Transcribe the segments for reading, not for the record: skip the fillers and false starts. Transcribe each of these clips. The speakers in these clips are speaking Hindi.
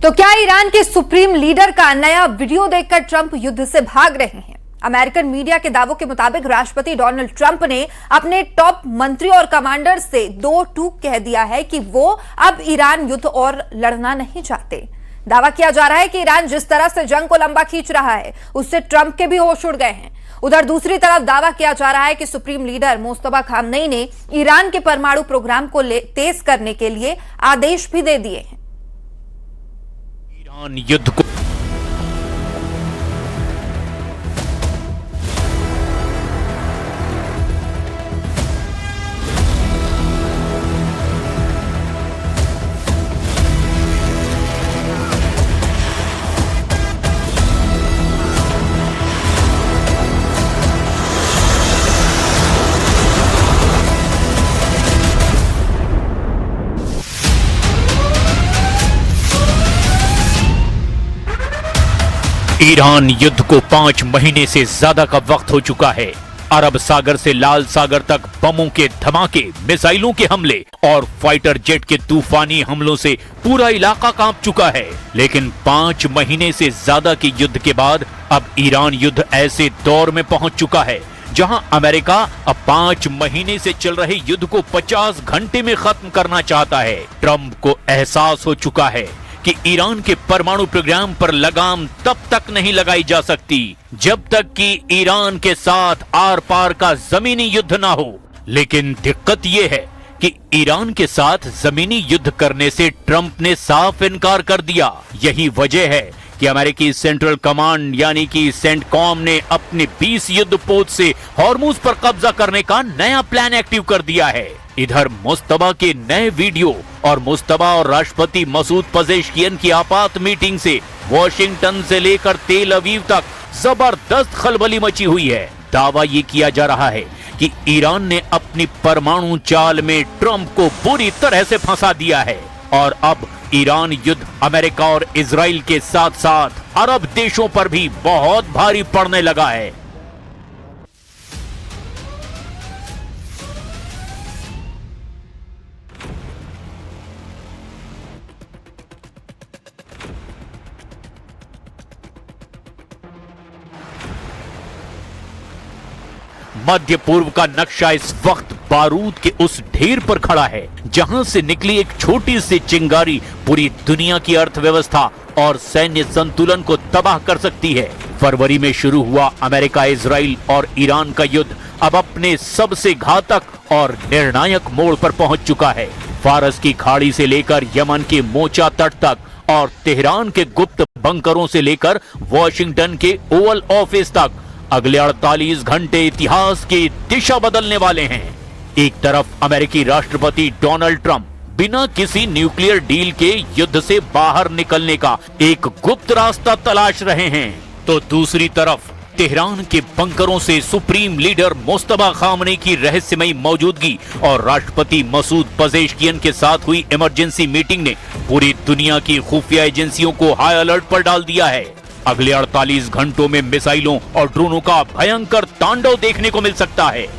तो क्या ईरान के सुप्रीम लीडर का नया वीडियो देखकर ट्रंप युद्ध से भाग रहे हैं? अमेरिकन मीडिया के दावों के मुताबिक राष्ट्रपति डोनाल्ड ट्रंप ने अपने टॉप मंत्री और कमांडर से दो टूक कह दिया है कि वो अब ईरान युद्ध और लड़ना नहीं चाहते। दावा किया जा रहा है कि ईरान जिस तरह से जंग को लंबा खींच रहा है उससे ट्रंप के भी होश उड़ गए हैं। उधर दूसरी तरफ दावा किया जा रहा है कि सुप्रीम लीडर मुस्तफा खामनेई ने ईरान के परमाणु प्रोग्राम को तेज करने के लिए आदेश भी दे दिए हैं। ईरान युद्ध को ईरान युद्ध को 5 महीने से ज्यादा का वक्त हो चुका है। अरब सागर से लाल सागर तक बमों के धमाके, मिसाइलों के हमले और फाइटर जेट के तूफानी हमलों से पूरा इलाका कांप चुका है। लेकिन 5 महीने से ज्यादा के युद्ध के बाद अब ईरान युद्ध ऐसे दौर में पहुंच चुका है जहां अमेरिका अब 5 महीने से चल रहे युद्ध को 50 घंटे में खत्म करना चाहता है। ट्रंप को एहसास हो चुका है कि ईरान के परमाणु प्रोग्राम पर लगाम तब तक नहीं लगाई जा सकती जब तक कि ईरान के साथ आर पार का जमीनी युद्ध ना हो। लेकिन दिक्कत यह है कि ईरान के साथ जमीनी युद्ध करने से ट्रंप ने साफ इनकार कर दिया। यही वजह है कि अमेरिकी सेंट्रल कमांड यानी कि सेंटकॉम ने अपने 20 युद्धपोत से हॉर्मुज पर कब्जा करने का नया प्लान एक्टिव कर दिया है। इधर मुस्तफा के नए वीडियो और मुस्तफा और राष्ट्रपति मसूद पजेश्कियन की आपात मीटिंग से वॉशिंगटन से लेकर तेल अवीव तक जबरदस्त खलबली मची हुई है। दावा ये किया जा रहा है कि ईरान ने अपनी परमाणु चाल में ट्रंप को बुरी तरह से फंसा दिया है और अब ईरान युद्ध अमेरिका और इजराइल के साथ साथ अरब देशों पर भी बहुत भारी पड़ने लगा है। मध्य पूर्व का नक्शा इस वक्त बारूद के उस ढेर पर खड़ा है जहां से निकली एक छोटी सी चिंगारी पूरी दुनिया की अर्थव्यवस्था और सैन्य संतुलन को तबाह कर सकती है। फरवरी में शुरू हुआ अमेरिका, इजराइल और ईरान का युद्ध अब अपने सबसे घातक और निर्णायक मोड़ पर पहुंच चुका है। फारस की खाड़ी से लेकर यमन के मोचा तट तक और तेहरान के गुप्त बंकरों से लेकर वॉशिंगटन के ओवल ऑफिस तक अगले 48 घंटे इतिहास की दिशा बदलने वाले हैं। एक तरफ अमेरिकी राष्ट्रपति डोनाल्ड ट्रंप बिना किसी न्यूक्लियर डील के युद्ध से बाहर निकलने का एक गुप्त रास्ता तलाश रहे हैं, तो दूसरी तरफ तेहरान के बंकरों से सुप्रीम लीडर मुस्तफा खामनेई की रहस्यमयी मौजूदगी और राष्ट्रपति मसूद पजेश्कियन के साथ हुई इमरजेंसी मीटिंग ने पूरी दुनिया की खुफिया एजेंसियों को हाई अलर्ट पर डाल दिया है। अगले 48 घंटों में मिसाइलों और ड्रोनों का भयंकर तांडव देखने को मिल सकता है।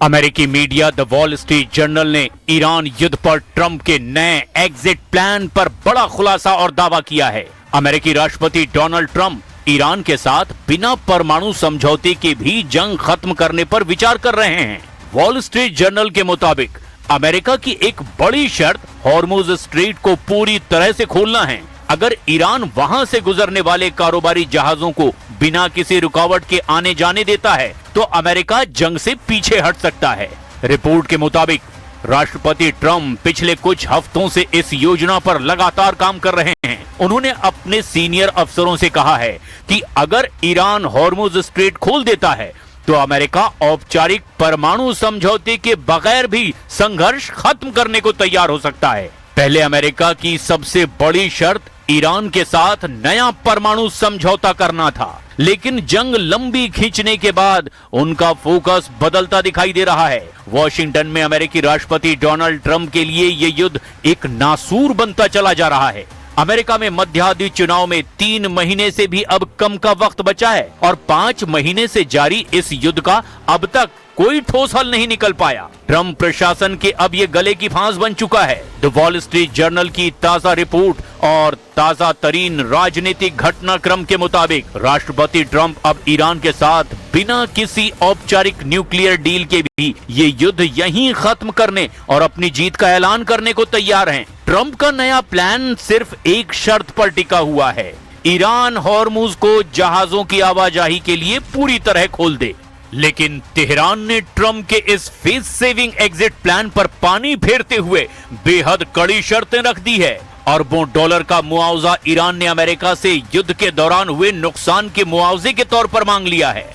अमेरिकी media the wall street journal ने ईरान युद्ध पर ट्रंप के नए एग्जिट प्लान पर बड़ा खुलासा और दावा किया है। अमेरिकी राष्ट्रपति डोनाल्ड ट्रंप ईरान के साथ बिना परमाणु समझौते के भी जंग खत्म करने पर विचार कर रहे हैं। वॉल स्ट्रीट जर्नल के मुताबिक अमेरिका की एक बड़ी शर्त हॉर्मुज स्ट्रेट को पूरी तरह से खोलना है। अगर ईरान वहां से गुजरने वाले कारोबारी जहाजों को बिना किसी रुकावट के आने जाने देता है तो अमेरिका जंग से पीछे हट सकता है। रिपोर्ट के मुताबिक राष्ट्रपति ट्रंप पिछले कुछ हफ्तों से इस योजना पर लगातार काम कर रहे हैं। उन्होंने अपने सीनियर अफसरों से कहा है कि अगर ईरान हॉर्मुज स्ट्रेट खोल देता है तो अमेरिका औपचारिक परमाणु समझौते के बगैर भी संघर्ष खत्म करने को तैयार हो सकता है। पहले अमेरिका की सबसे बड़ी शर्त ईरान के साथ नया परमाणु समझौता करना था, लेकिन जंग लंबी खींचने के बाद उनका फोकस बदलता दिखाई दे रहा है। वॉशिंगटन में अमेरिकी राष्ट्रपति डोनाल्ड ट्रंप के लिए ये युद्ध एक नासूर बनता चला जा रहा है। अमेरिका में मध्यावधि चुनाव में 3 महीने से भी अब कम का वक्त बचा है और 5 महीने से जारी इस युद्ध का अब तक कोई ठोस हल नहीं निकल पाया। ट्रंप प्रशासन के अब ये गले की फांस बन चुका है। द वॉल स्ट्रीट जर्नल की ताजा रिपोर्ट और ताजा तरीन राजनीतिक घटनाक्रम के मुताबिक राष्ट्रपति ट्रंप अब ईरान के साथ बिना किसी औपचारिक न्यूक्लियर डील के भी ये युद्ध यहीं खत्म करने और अपनी जीत का ऐलान करने को तैयार हैं। ट्रंप का नया प्लान सिर्फ एक शर्त पर टिका हुआ है, ईरान हॉर्मुज को जहाजों की आवाजाही के लिए पूरी तरह खोल दे। लेकिन तेहरान ने ट्रंप के इस फेस सेविंग एग्जिट प्लान पर पानी फेरते हुए बेहद कड़ी शर्तें रख दी है। अरबों डॉलर का मुआवजा ईरान ने अमेरिका से युद्ध के दौरान हुए नुकसान के मुआवजे के तौर पर मांग लिया है।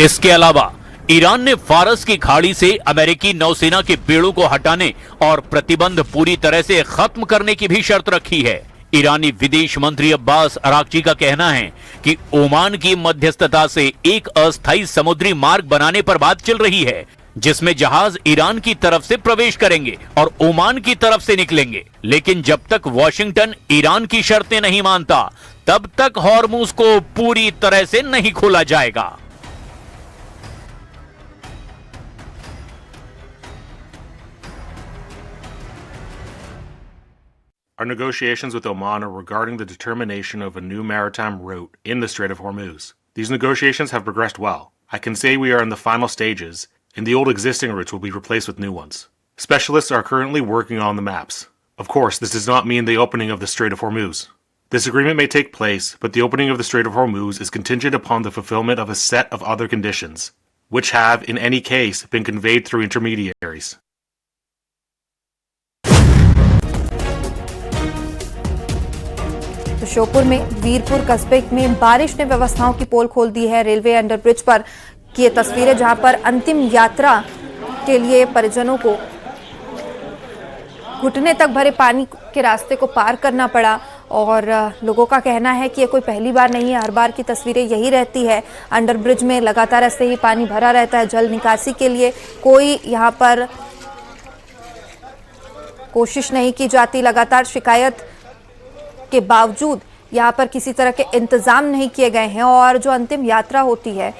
इसके अलावा ईरान ने फारस की खाड़ी से अमेरिकी नौसेना के बेड़ों को हटाने और प्रतिबंध पूरी तरह से खत्म करने की भी शर्त रखी है। ईरानी विदेश मंत्री अब्बास अराक्ची का कहना है कि ओमान की मध्यस्थता से एक अस्थायी समुद्री मार्ग बनाने पर बात चल रही है, जिसमें जहाज ईरान की तरफ से प्रवेश करेंगे और ओमान की तरफ से निकलेंगे। लेकिन जब तक वॉशिंगटन ईरान की शर्तें नहीं मानता, तब तक हॉर्मुज को पूरी तरह से नहीं खोला जाएगा। Our negotiations with Oman are regarding the determination of a new maritime route in the Strait of Hormuz. These negotiations have progressed well. I can say we are in the final stages, and the old existing routes will be replaced with new ones. Specialists are currently working on the maps. Of course, this does not mean the opening of the Strait of Hormuz. This agreement may take place, but the opening of the Strait of Hormuz is contingent upon the fulfillment of a set of other conditions, which have, in any case, been conveyed through intermediaries. तो श्योपुर में वीरपुर कस्बे में बारिश ने व्यवस्थाओं की पोल खोल दी है। रेलवे अंडरब्रिज पर की ये तस्वीरें, जहां पर अंतिम यात्रा के लिए परिजनों को घुटने तक भरे पानी के रास्ते को पार करना पड़ा और लोगों का कहना है कि ये कोई पहली बार नहीं है, हर बार की तस्वीरें यही रहती है। अंडरब्रिज में लगातार ऐसे ही पानी भरा रहता है। जल निकासी के लिए कोई यहाँ पर कोशिश नहीं की जाती। लगातार शिकायत के बावजूद यहाँ पर किसी तरह के इंतजाम नहीं किए गए हैं और जो अंतिम यात्रा होती है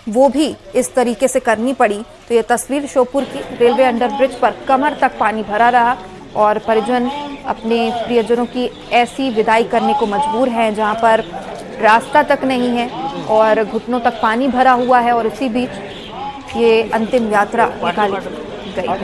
वो भी इस तरीके से करनी पड़ी। तो ये तस्वीर श्योपुर की रेलवे अंडरब्रिज पर कमर तक पानी भरा रहा और परिजन अपने प्रियजनों की ऐसी विदाई करने को मजबूर हैं जहाँ पर रास्ता तक नहीं है और घुटनों तक पानी भरा हुआ है और इसी बीच ये अंतिम यात्रा निकाली गई है।